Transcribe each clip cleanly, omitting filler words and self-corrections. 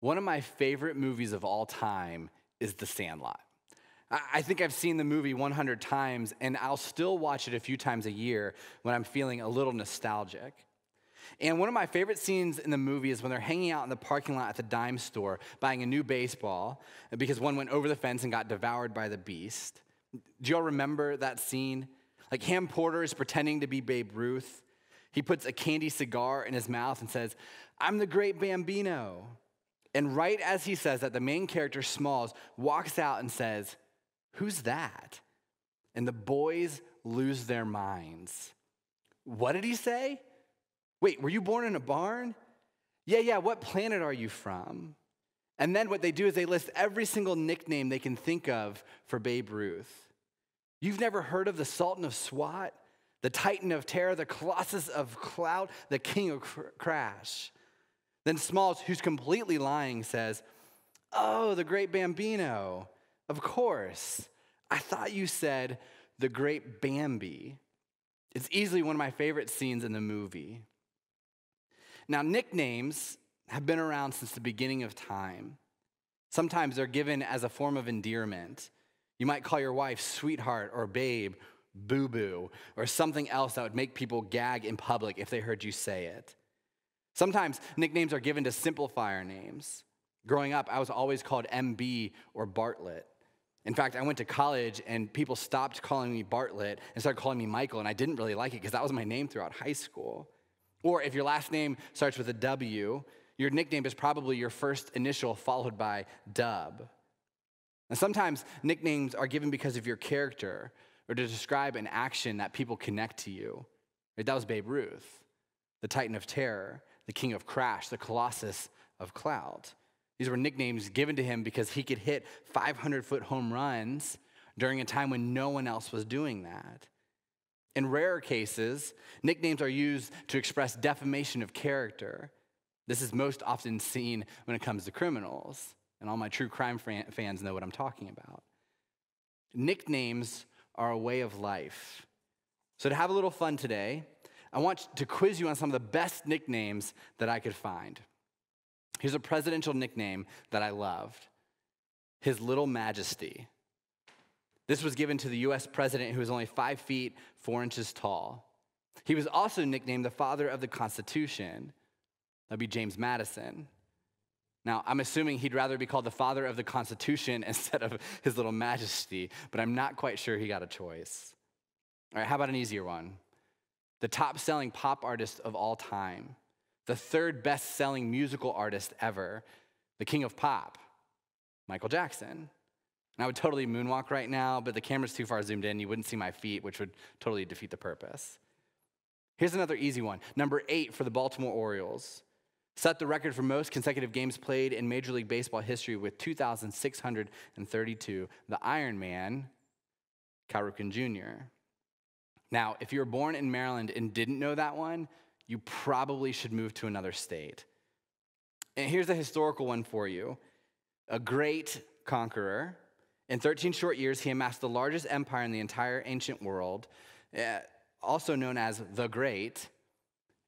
One of my favorite movies of all time is The Sandlot. I think I've seen the movie 100 times, and I'll still watch it a few times a year when I'm feeling a little nostalgic. And one of my favorite scenes in the movie is when they're hanging out in the parking lot at the dime store buying a new baseball because one went over the fence and got devoured by the beast. Do y'all remember that scene? Like Ham Porter is pretending to be Babe Ruth. He puts a candy cigar in his mouth and says, "I'm the great Bambino." And right as he says that, the main character, Smalls, walks out and says, "Who's that?" And the boys lose their minds. What did he say? Wait, were you born in a barn? Yeah, what planet are you from? And then what they do is they list every single nickname they can think of for Babe Ruth. You've never heard of the Sultan of Swat, the Titan of Terror, the Colossus of Clout, the King of Crash. Then Smalls, who's completely lying, says, "Oh, the great Bambino. Of course. I thought you said the great Bambi." It's easily one of my favorite scenes in the movie. Now, nicknames have been around since the beginning of time. Sometimes they're given as a form of endearment. You might call your wife sweetheart or babe, boo-boo, or something else that would make people gag in public if they heard you say it. Sometimes nicknames are given to simplify our names. Growing up, I was always called MB or Bartlett. In fact, I went to college and people stopped calling me Bartlett and started calling me Michael, and I didn't really like it because that was my name throughout high school. Or if your last name starts with a W, your nickname is probably your first initial followed by Dub. And sometimes nicknames are given because of your character or to describe an action that people connect to you. That was Babe Ruth, the Titan of Terror, the King of Crash, the Colossus of Clout. These were nicknames given to him because he could hit 500-foot home runs during a time when no one else was doing that. In rarer cases, nicknames are used to express defamation of character. This is most often seen when it comes to criminals, and all my true crime fans know what I'm talking about. Nicknames are a way of life. So to have a little fun today, I want to quiz you on some of the best nicknames that I could find. Here's a presidential nickname that I loved: His Little Majesty. This was given to the U.S. president who was only 5 feet 4 inches tall. He was also nicknamed the father of the Constitution. That'd be James Madison. Now, I'm assuming he'd rather be called the father of the Constitution instead of His Little Majesty, but I'm not quite sure he got a choice. All right, how about an easier one? The top-selling pop artist of all time, the third best-selling musical artist ever, the king of pop, Michael Jackson. And I would totally moonwalk right now, but the camera's too far zoomed in. You wouldn't see my feet, which would totally defeat the purpose. Here's another easy one. Number 8 for the Baltimore Orioles. Set the record for most consecutive games played in Major League Baseball history with 2,632. The Iron Man, Cal Ripken Jr. Now, if you were born in Maryland and didn't know that one, you probably should move to another state. And here's a historical one for you. A great conqueror. In 13 short years, he amassed the largest empire in the entire ancient world, also known as the Great.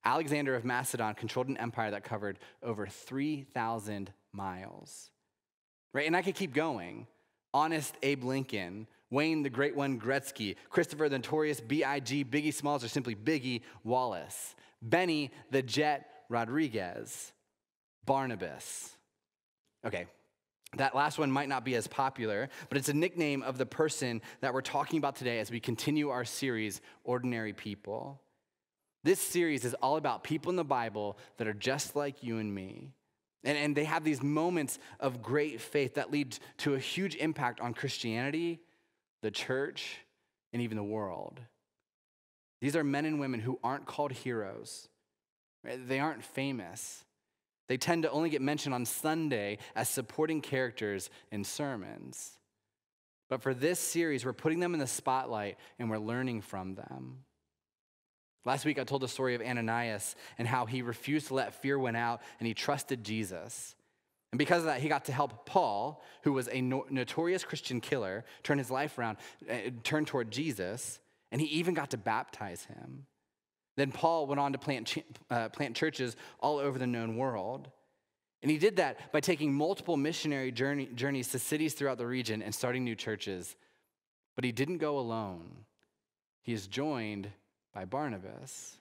Alexander of Macedon controlled an empire that covered over 3,000 miles. Right? And I could keep going. Honest Abe Lincoln, Wayne the Great One Gretzky, Christopher the Notorious B.I.G., Biggie Smalls, or simply Biggie Wallace, Benny the Jet Rodriguez, Barnabas. Okay, that last one might not be as popular, but it's a nickname of the person that we're talking about today as we continue our series, Ordinary People. This series is all about people in the Bible that are just like you and me. And they have these moments of great faith that lead to a huge impact on Christianity, the church, and even the world. These are men and women who aren't called heroes. Right? They aren't famous. They tend to only get mentioned on Sunday as supporting characters in sermons. But for this series, we're putting them in the spotlight and we're learning from them. Last week, I told the story of Ananias and how he refused to let fear win out and he trusted Jesus. And because of that, he got to help Paul, who was a notorious Christian killer, turn his life around, turn toward Jesus, and he even got to baptize him. Then Paul went on to plant churches all over the known world. And he did that by taking multiple missionary journeys to cities throughout the region and starting new churches. But he didn't go alone. He is joined by Barnabas.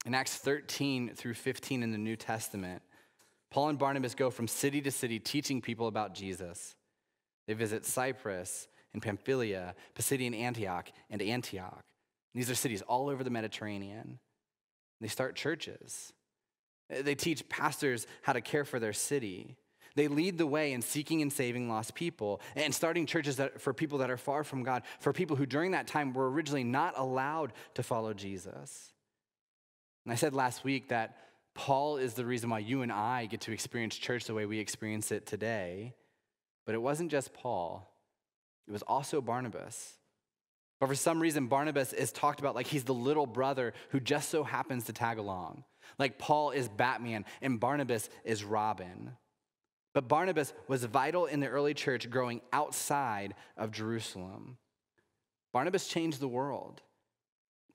In Acts 13 through 15 in the New Testament, Paul and Barnabas go from city to city teaching people about Jesus. They visit Cyprus and Pamphylia, Pisidian Antioch, and Antioch. These are cities all over the Mediterranean. They start churches. They teach pastors how to care for their city. They lead the way in seeking and saving lost people and starting churches for people that are far from God, for people who during that time were originally not allowed to follow Jesus. And I said last week that Paul is the reason why you and I get to experience church the way we experience it today. But it wasn't just Paul. It was also Barnabas. But for some reason, Barnabas is talked about like he's the little brother who just so happens to tag along. Like Paul is Batman and Barnabas is Robin. But Barnabas was vital in the early church growing outside of Jerusalem. Barnabas changed the world.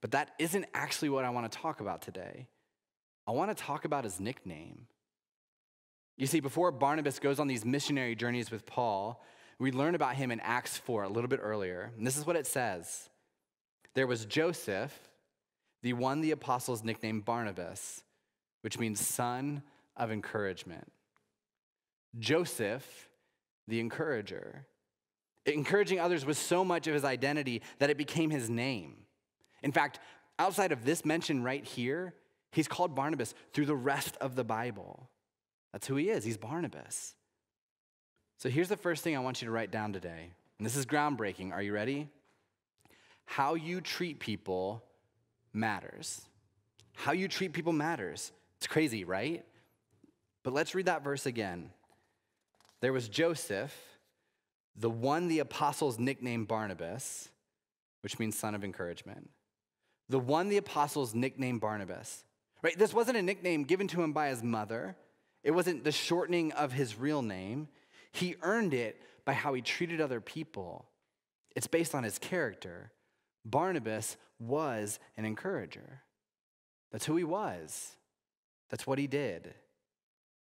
But that isn't actually what I want to talk about today. I want to talk about his nickname. You see, before Barnabas goes on these missionary journeys with Paul, we learn about him in Acts 4 a little bit earlier. And this is what it says. There was Joseph, the one the apostles nicknamed Barnabas, which means son of encouragement. Joseph, the encourager. Encouraging others was so much of his identity that it became his name. In fact, outside of this mention right here, he's called Barnabas through the rest of the Bible. That's who he is. He's Barnabas. So here's the first thing I want you to write down today. And this is groundbreaking. Are you ready? How you treat people matters. How you treat people matters. It's crazy, right? But let's read that verse again. There was Joseph, the one the apostles nicknamed Barnabas, which means son of encouragement. The one the apostles nicknamed Barnabas. Right? This wasn't a nickname given to him by his mother. It wasn't the shortening of his real name. He earned it by how he treated other people. It's based on his character. Barnabas was an encourager. That's who he was. That's what he did.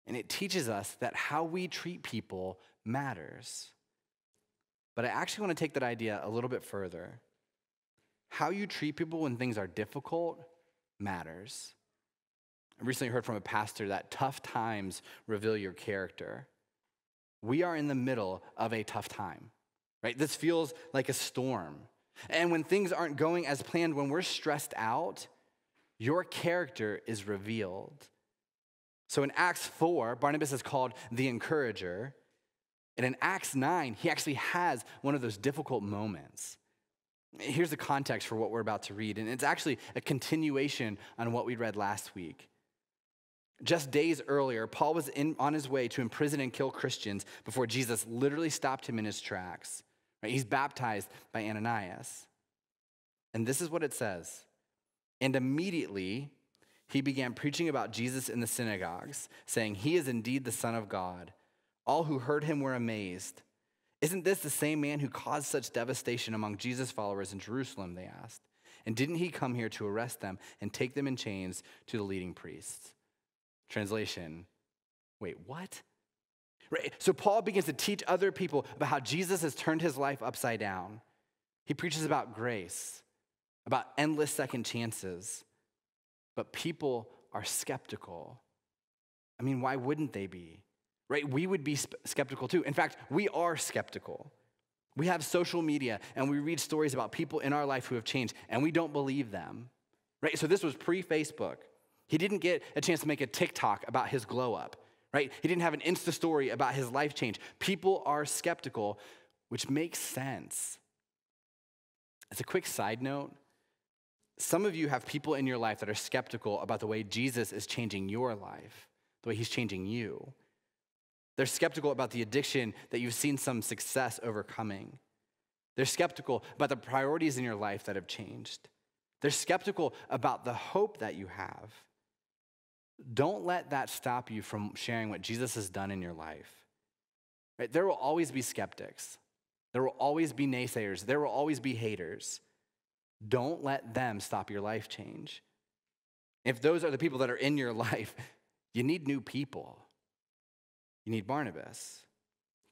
And it teaches us that how we treat people matters. But I actually want to take that idea a little bit further. How you treat people when things are difficult matters. I recently heard from a pastor that tough times reveal your character. We are in the middle of a tough time, right? This feels like a storm. And when things aren't going as planned, when we're stressed out, your character is revealed. So in Acts 4, Barnabas is called the encourager. And in Acts 9, he actually has one of those difficult moments. Here's the context for what we're about to read. And it's actually a continuation on what we read last week. Just days earlier, Paul was on his way to imprison and kill Christians before Jesus literally stopped him in his tracks. Right? He's baptized by Ananias. And this is what it says. And immediately he began preaching about Jesus in the synagogues, saying, "He is indeed the Son of God." All who heard him were amazed. "Isn't this the same man who caused such devastation among Jesus' followers in Jerusalem?" they asked. "And didn't he come here to arrest them and take them in chains to the leading priests?" Translation, wait, what? Right. So Paul begins to teach other people about how Jesus has turned his life upside down. He preaches about grace, about endless second chances. But people are skeptical. I mean, why wouldn't they be? Right? We would be skeptical too. In fact, we are skeptical. We have social media and we read stories about people in our life who have changed and we don't believe them. Right? So this was pre-Facebook. He didn't get a chance to make a TikTok about his glow up, right? He didn't have an Insta story about his life change. People are skeptical, which makes sense. As a quick side note, some of you have people in your life that are skeptical about the way Jesus is changing your life, the way he's changing you. They're skeptical about the addiction that you've seen some success overcoming. They're skeptical about the priorities in your life that have changed. They're skeptical about the hope that you have. Don't let that stop you from sharing what Jesus has done in your life. Right? There will always be skeptics. There will always be naysayers. There will always be haters. Don't let them stop your life change. If those are the people that are in your life, you need new people. You need Barnabas.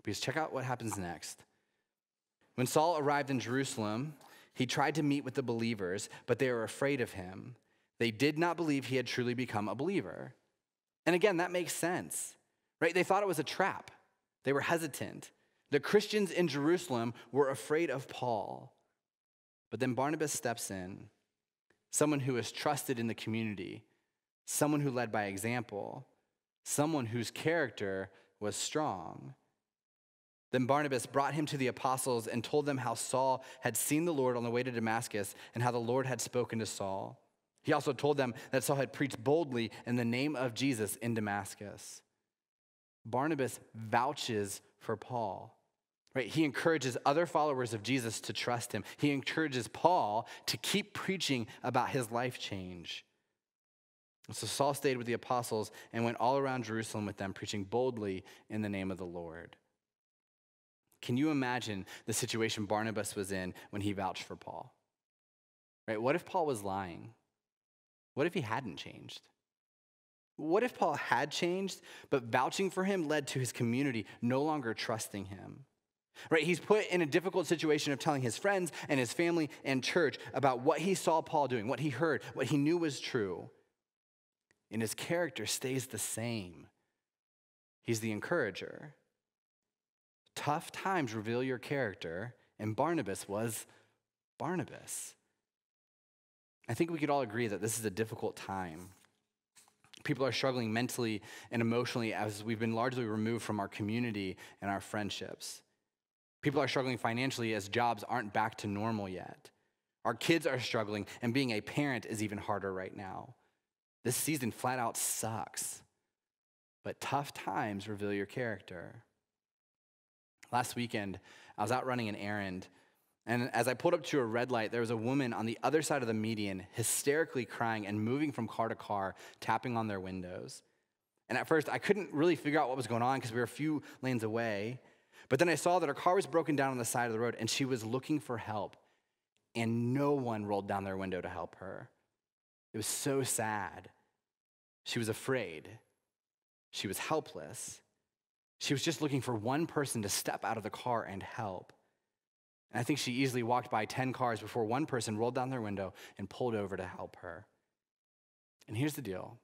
Because check out what happens next. When Saul arrived in Jerusalem, he tried to meet with the believers, but they were afraid of him. They did not believe he had truly become a believer. And again, that makes sense, right? They thought it was a trap. They were hesitant. The Christians in Jerusalem were afraid of Paul. But then Barnabas steps in, someone who is trusted in the community, someone who led by example, someone whose character was strong. Then Barnabas brought him to the apostles and told them how Saul had seen the Lord on the way to Damascus and how the Lord had spoken to Saul. He also told them that Saul had preached boldly in the name of Jesus in Damascus. Barnabas vouches for Paul, right? He encourages other followers of Jesus to trust him. He encourages Paul to keep preaching about his life change. So Saul stayed with the apostles and went all around Jerusalem with them, preaching boldly in the name of the Lord. Can you imagine the situation Barnabas was in when he vouched for Paul? Right? What if Paul was lying? What if he hadn't changed? What if Paul had changed, but vouching for him led to his community no longer trusting him? Right? He's put in a difficult situation of telling his friends and his family and church about what he saw Paul doing, what he heard, what he knew was true. And his character stays the same. He's the encourager. Tough times reveal your character, and Barnabas was Barnabas. I think we could all agree that this is a difficult time. People are struggling mentally and emotionally as we've been largely removed from our community and our friendships. People are struggling financially as jobs aren't back to normal yet. Our kids are struggling, and being a parent is even harder right now. This season flat out sucks. But tough times reveal your character. Last weekend, I was out running an errand, and as I pulled up to a red light, there was a woman on the other side of the median, hysterically crying and moving from car to car, tapping on their windows. And at first, I couldn't really figure out what was going on because we were a few lanes away. But then I saw that her car was broken down on the side of the road, and she was looking for help, and no one rolled down their window to help her. It was so sad. She was afraid. She was helpless. She was just looking for one person to step out of the car and help. And I think she easily walked by 10 cars before one person rolled down their window and pulled over to help her. And here's the deal.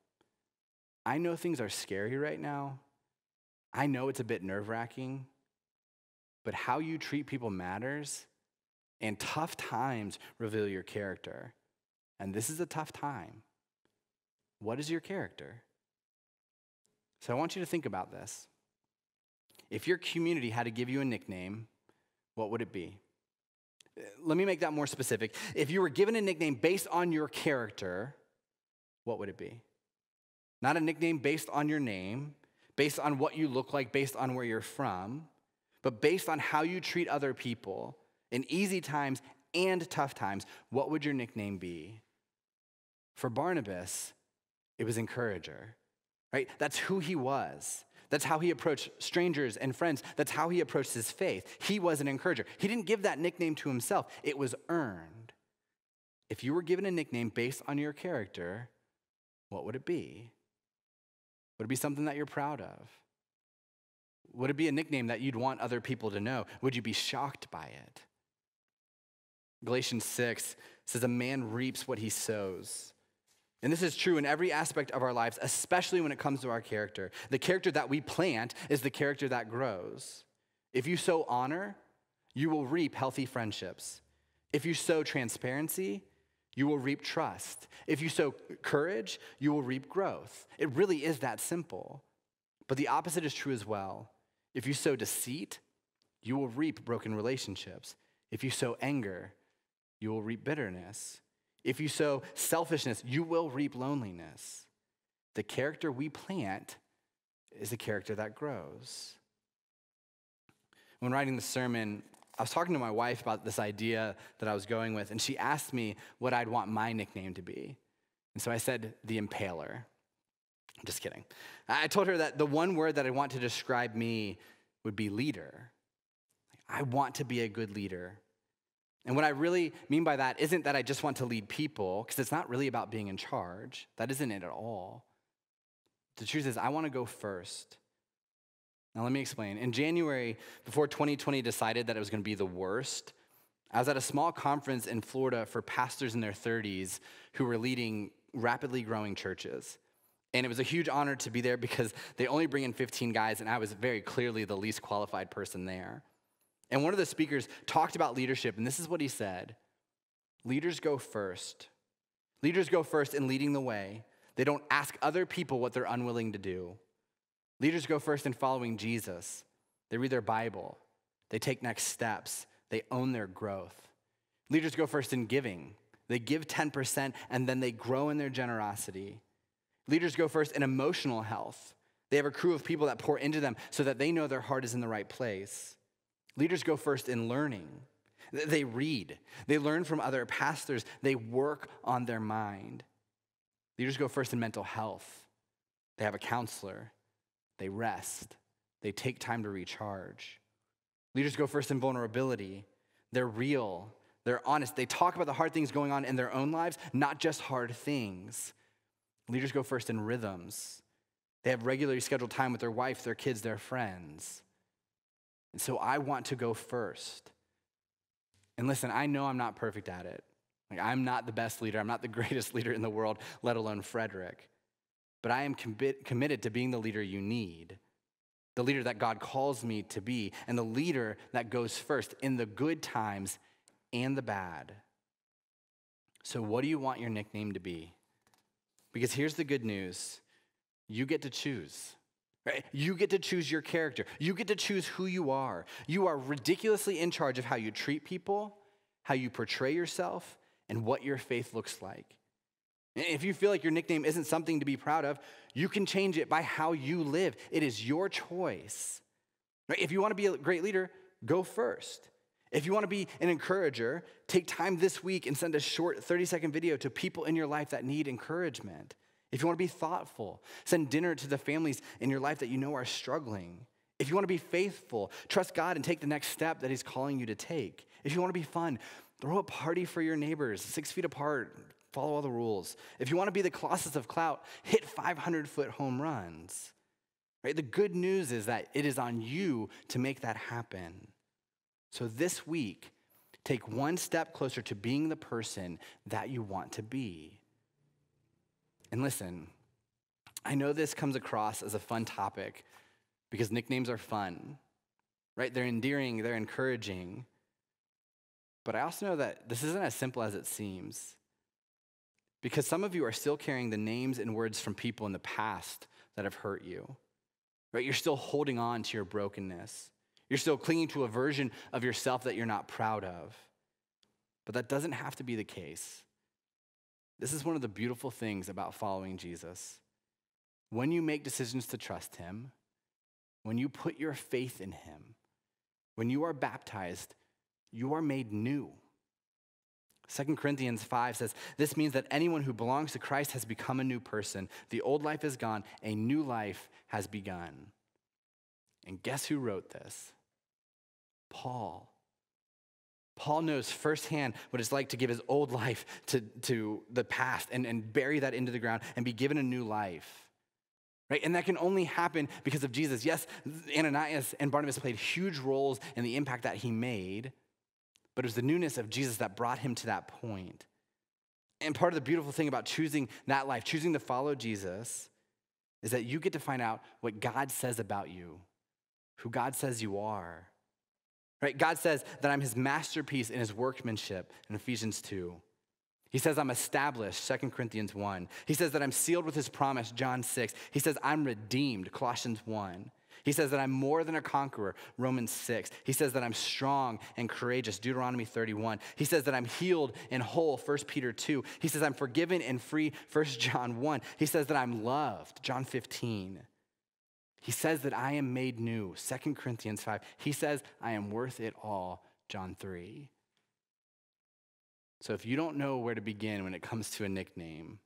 I know things are scary right now. I know it's a bit nerve-wracking, but how you treat people matters, and tough times reveal your character. And this is a tough time. What is your character? So I want you to think about this. If your community had to give you a nickname, what would it be? Let me make that more specific. If you were given a nickname based on your character, what would it be? Not a nickname based on your name, based on what you look like, based on where you're from, but based on how you treat other people in easy times and tough times. What would your nickname be? For Barnabas, it was encourager, right? That's who he was. That's how he approached strangers and friends. That's how he approached his faith. He was an encourager. He didn't give that nickname to himself. It was earned. If you were given a nickname based on your character, what would it be? Would it be something that you're proud of? Would it be a nickname that you'd want other people to know? Would you be shocked by it? Galatians 6 says, a man reaps what he sows. And this is true in every aspect of our lives, especially when it comes to our character. The character that we plant is the character that grows. If you sow honor, you will reap healthy friendships. If you sow transparency, you will reap trust. If you sow courage, you will reap growth. It really is that simple. But the opposite is true as well. If you sow deceit, you will reap broken relationships. If you sow anger, you will reap bitterness. If you sow selfishness, you will reap loneliness. The character we plant is the character that grows. When writing the sermon, I was talking to my wife about this idea that I was going with, and she asked me what I'd want my nickname to be. And so I said, the Impaler. I'm just kidding. I told her that the one word that I want to describe me would be leader. I want to be a good leader. And what I really mean by that isn't that I just want to lead people, because it's not really about being in charge. That isn't it at all. The truth is, I want to go first. Now, let me explain. In January, before 2020 decided that it was going to be the worst, I was at a small conference in Florida for pastors in their 30s who were leading rapidly growing churches. And it was a huge honor to be there because they only bring in 15 guys, and I was very clearly the least qualified person there. And one of the speakers talked about leadership, and this is what he said: leaders go first. Leaders go first in leading the way. They don't ask other people what they're unwilling to do. Leaders go first in following Jesus. They read their Bible. They take next steps. They own their growth. Leaders go first in giving. They give 10% and then they grow in their generosity. Leaders go first in emotional health. They have a crew of people that pour into them so that they know their heart is in the right place. Leaders go first in learning. They read. They learn from other pastors. They work on their mind. Leaders go first in mental health. They have a counselor. They rest. They take time to recharge. Leaders go first in vulnerability. They're real. They're honest. They talk about the hard things going on in their own lives, not just hard things. Leaders go first in rhythms. They have regularly scheduled time with their wife, their kids, their friends. And so I want to go first. And listen, I know I'm not perfect at it. Like, I'm not the best leader. I'm not the greatest leader in the world, let alone Frederick. But I am committed to being the leader you need, the leader that God calls me to be, and the leader that goes first in the good times and the bad. So what do you want your nickname to be? Because here's the good news. You get to choose. Right? You get to choose your character. You get to choose who you are. You are ridiculously in charge of how you treat people, how you portray yourself, and what your faith looks like. If you feel like your nickname isn't something to be proud of, you can change it by how you live. It is your choice. Right? If you want to be a great leader, go first. If you want to be an encourager, take time this week and send a short 30-second video to people in your life that need encouragement. If you want to be thoughtful, send dinner to the families in your life that you know are struggling. If you want to be faithful, trust God and take the next step that he's calling you to take. If you want to be fun, throw a party for your neighbors, 6 feet apart, follow all the rules. If you want to be the Colossus of clout, hit 500-foot home runs. Right? The good news is that it is on you to make that happen. So this week, take one step closer to being the person that you want to be. And listen, I know this comes across as a fun topic because nicknames are fun, right? They're endearing, they're encouraging. But I also know that this isn't as simple as it seems, because some of you are still carrying the names and words from people in the past that have hurt you, right? You're still holding on to your brokenness. You're still clinging to a version of yourself that you're not proud of. But that doesn't have to be the case. This is one of the beautiful things about following Jesus. When you make decisions to trust him, when you put your faith in him, when you are baptized, you are made new. 2 Corinthians 5 says, this means that anyone who belongs to Christ has become a new person. The old life is gone, a new life has begun. And guess who wrote this? Paul. Paul knows firsthand what it's like to give his old life to the past and bury that into the ground and be given a new life. Right? And that can only happen because of Jesus. Yes, Ananias and Barnabas played huge roles in the impact that he made, but it was the newness of Jesus that brought him to that point. And part of the beautiful thing about choosing that life, choosing to follow Jesus, is that you get to find out what God says about you, who God says you are. Right? God says that I'm his masterpiece in his workmanship in Ephesians 2. He says I'm established, 2 Corinthians 1. He says that I'm sealed with his promise, John 6. He says I'm redeemed, Colossians 1. He says that I'm more than a conqueror, Romans 6. He says that I'm strong and courageous, Deuteronomy 31. He says that I'm healed and whole, 1 Peter 2. He says I'm forgiven and free, 1 John 1. He says that I'm loved, John 15. He says that I am made new, 2 Corinthians 5. He says I am worth it all, John 3. So if you don't know where to begin when it comes to a nickname,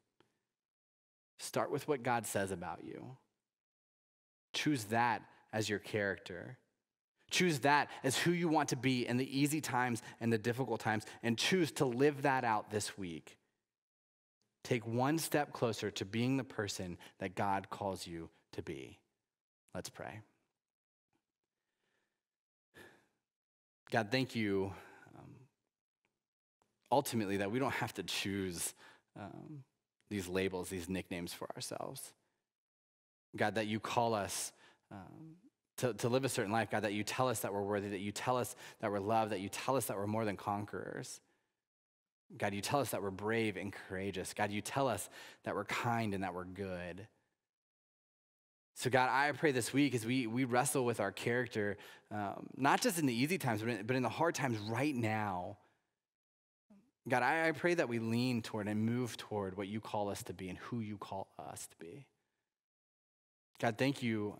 start with what God says about you. Choose that as your character. Choose that as who you want to be in the easy times and the difficult times, and choose to live that out this week. Take one step closer to being the person that God calls you to be. Let's pray. God, thank you ultimately that we don't have to choose these labels, these nicknames for ourselves. God, that you call us to live a certain life. God, that you tell us that we're worthy, that you tell us that we're loved, that you tell us that we're more than conquerors. God, you tell us that we're brave and courageous. God, you tell us that we're kind and that we're good. So God, I pray this week as we wrestle with our character, not just in the easy times, but in the hard times right now. God, I pray that we lean toward and move toward what you call us to be and who you call us to be. God, thank you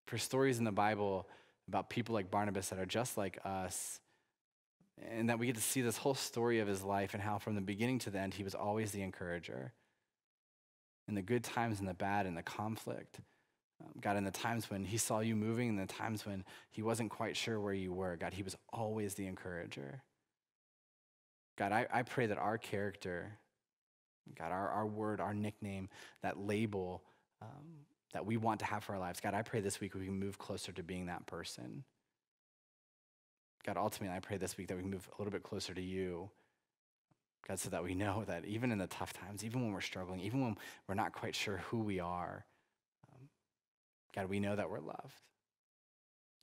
for stories in the Bible about people like Barnabas that are just like us, and that we get to see this whole story of his life and how from the beginning to the end, he was always the encourager. In the good times and the bad and the conflict. God, in the times when he saw you moving and the times when he wasn't quite sure where you were, God, he was always the encourager. God, I pray that our character, God, our word, our nickname, that label that we want to have for our lives, God, I pray this week we can move closer to being that person. God, ultimately, I pray this week that we can move a little bit closer to you, God, so that we know that even in the tough times, even when we're struggling, even when we're not quite sure who we are, God, we know that we're loved.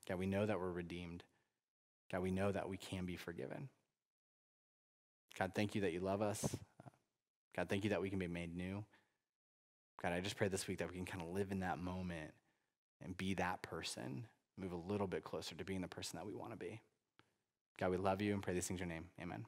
God, we know that we're redeemed. God, we know that we can be forgiven. God, thank you that you love us. God, thank you that we can be made new. God, I just pray this week that we can kind of live in that moment and be that person, move a little bit closer to being the person that we want to be. God, we love you and pray these things in your name. Amen.